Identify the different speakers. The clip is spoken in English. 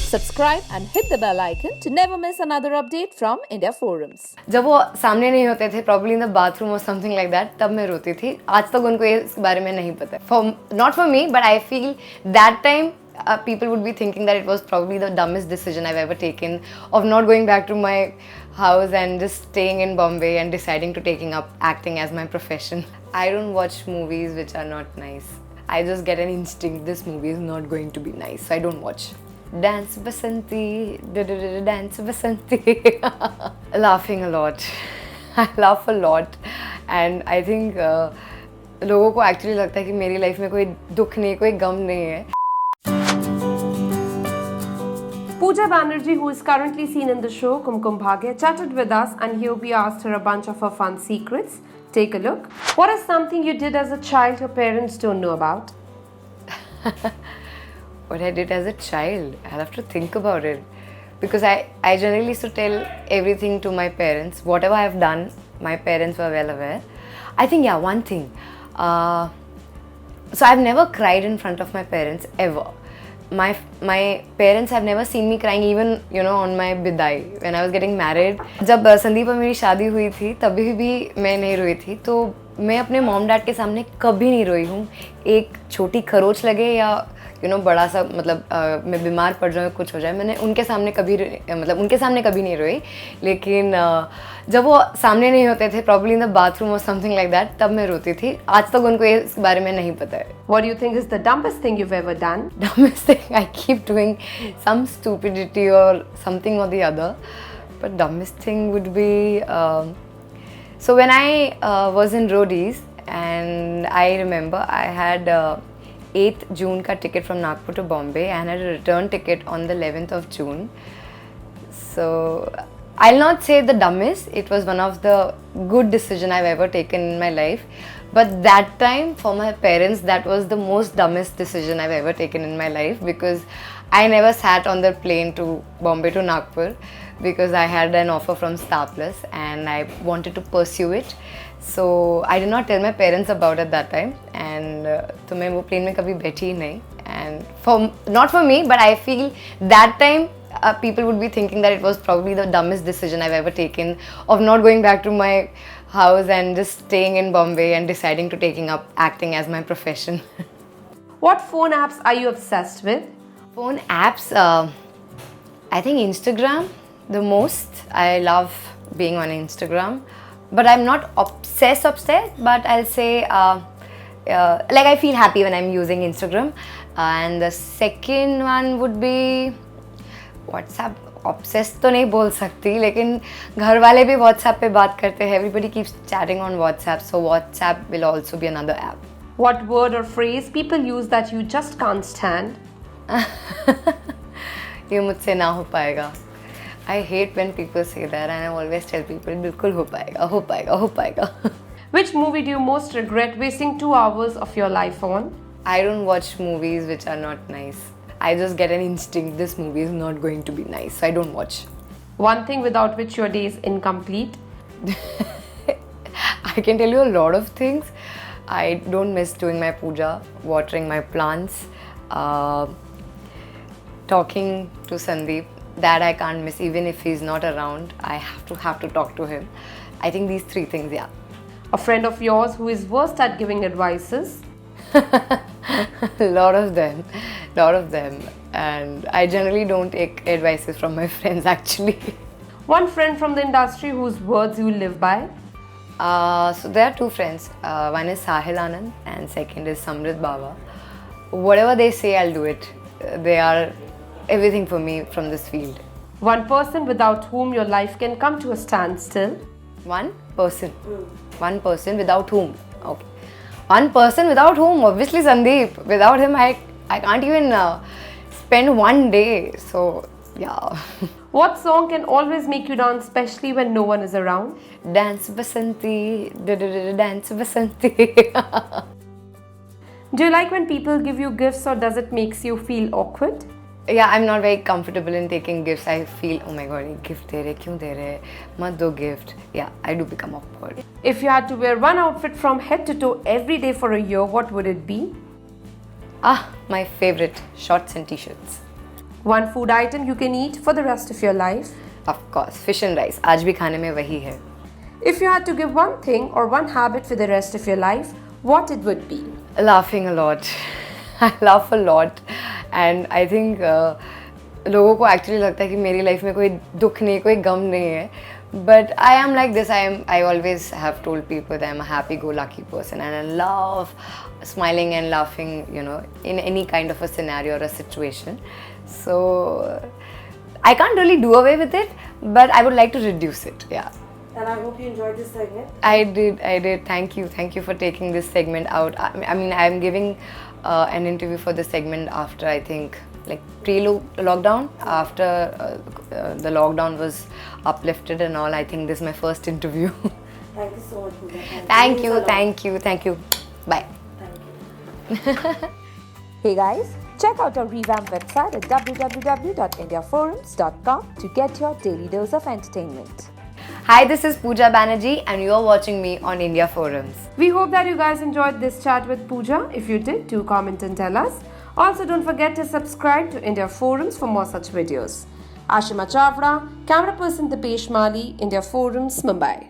Speaker 1: Subscribe and hit the bell icon to never miss another update from India Forums.
Speaker 2: जब वो सामने नहीं होते थे probably in the bathroom or something like that, तब मैं रोती थी. आज तक उनको इस बारे में नहीं पता. Not for me, but I feel that time people would be thinking that it was probably the dumbest decision I've ever taken of not going back to my house and just staying in Bombay and deciding to taking up acting as my profession. I don't watch movies which are not nice. I just get an instinct this movie is not going to be nice, so I don't watch. Dance Basanti, dance Basanti. Laughing a lot. I laugh a lot and I think लोगों को actually लगता है कि मेरी life में कोई दुख नहीं, कोई गम नहीं है.
Speaker 3: Pooja Banerjee, who is currently seen in the show Kumkum Bhagya, chatted with us and here we asked her a bunch of her fun secrets. Take a look. What is something you did as a child your parents don't know about?
Speaker 2: What I did as a child, I'll have to think about it. Because I generally used to tell everything to my parents. Whatever I've done, my parents were well aware. I think, yeah, one thing. So I've never cried in front of my parents, ever. My parents have never seen me crying even, on my bidai. When I was getting married. जब संदीप और मेरी शादी हुई थी, तभी भी मैं नहीं रोई थी. तो मैं अपने मॉम डैड के सामने कभी नहीं रोई हूँ. एक छोटी खरोच लगे या बड़ा सा मतलब मैं बीमार पड़ जाऊँ कुछ हो जाए, मैंने उनके सामने कभी नहीं रोई. लेकिन जब वो सामने नहीं होते थे probably in the bathroom or something like that, तब मैं रोती थी. आज तक उनको इस बारे में नहीं पता है.
Speaker 3: What do you think is the dumbest thing you've ever done?
Speaker 2: Dumbest thing, I keep doing some stupidity or something or the other. But dumbest thing would be so when I was in Roadies and I remember I had 8th June ka ticket from Nagpur to Bombay and had a return ticket on the 11th of June. So I'll not say the dumbest, it was one of the good decision I've ever taken in my life. But that time for my parents that was the most dumbest decision I've ever taken in my life because I never sat on the plane to Bombay to Nagpur because I had an offer from Star Plus and I wanted to pursue it. So I did not tell my parents about it that time and तो मैं वो plane में कभी बैठी ही नहीं. And not for me, but I feel that time people would be thinking that it was probably the dumbest decision I've ever taken of not going back to my house and just staying in Bombay and deciding to taking up acting as my profession.
Speaker 3: What phone apps are you obsessed with?
Speaker 2: Phone apps, I think Instagram the most. I love being on Instagram, but I'm not obsessed, but I'll say like I feel happy when I'm using Instagram. And the second one would be WhatsApp. Obsessed तो नहीं बोल सकती, लेकिन घर वाले भी WhatsApp पे बात करते हैं. Everybody keeps chatting on WhatsApp, so WhatsApp will also be another app.
Speaker 3: What word or phrase people use that you just can't stand?
Speaker 2: ये मुझसे ना हो पाएगा. I hate when people say that and I always tell people बिल्कुल हो पाएगा, हो पाएगा, हो पाएगा.
Speaker 3: Which movie do you most regret wasting 2 hours of your life on?
Speaker 2: I don't watch movies which are not nice. I just get an instinct this movie is not going to be nice, so I don't watch.
Speaker 3: One thing without which your day is incomplete?
Speaker 2: I can tell you a lot of things. I don't miss doing my puja, watering my plants, talking to Sandeep. That I can't miss even if he's not around. I have to talk to him. I think these 3 things, yeah.
Speaker 3: A friend of yours who is worst at giving advices?
Speaker 2: Lot of them, and I generally don't take advices from my friends actually.
Speaker 3: One friend from the industry whose words you live by?
Speaker 2: So there are 2 friends. One is Sahil Anand and second is Samrit Baba. Whatever they say, I'll do it. They are everything for me from this field.
Speaker 3: One person without whom your life can come to a standstill?
Speaker 2: One person without whom? Okay. One person without whom? Obviously Sandeep. Without him, I can't even spend one day. So, yeah.
Speaker 3: What song can always make you dance, especially when no one is around?
Speaker 2: Dance Basanti, dance Basanti.
Speaker 3: Do you like when people give you gifts or does it makes you feel awkward?
Speaker 2: Yeah, I'm not very comfortable in taking gifts. I feel, oh my god, ये gift दे रहे, क्यों दे रहे, मत दो gift. Yeah, I do become awkward.
Speaker 3: If you had to wear one outfit from head to toe every day for a year, what would it be?
Speaker 2: My favorite, shorts and t-shirts.
Speaker 3: One food item you can eat for the rest of your life.
Speaker 2: Of course, fish and rice. आज भी खाने में वही है.
Speaker 3: If you had to give one thing or one habit for the rest of your life, what it would be?
Speaker 2: Laughing a lot. I laugh a lot, and I think लोगों को actually लगता है कि मेरी life में कोई दुख नहीं, कोई गम नहीं है. But I am like this. I always have told people that I'm a happy-go-lucky person, and I love smiling and laughing, you know, in any kind of a scenario or a situation. So I can't really do away with it, but I would like to reduce it. Yeah.
Speaker 4: And I hope you enjoyed this segment.
Speaker 2: I did. Thank you for taking this segment out. I mean, I'm giving an interview for this segment after, I think, like pre-lockdown. After the lockdown was uplifted and all, I think this is my first interview.
Speaker 4: Thank you so much, Pooja.
Speaker 2: Thank
Speaker 4: It means a lot.
Speaker 2: thank you. Bye.
Speaker 4: Thank you.
Speaker 1: Hey guys, check out our revamped website at www.indiaforums.com to get your daily dose of entertainment.
Speaker 2: Hi, this is Pooja Banerjee, and you are watching me on India Forums.
Speaker 3: We hope that you guys enjoyed this chat with Pooja. If you did, do comment and tell us. Also, don't forget to subscribe to India Forums for more such videos. Ashima Chavra, camera person Dipesh Mali, India Forums, Mumbai.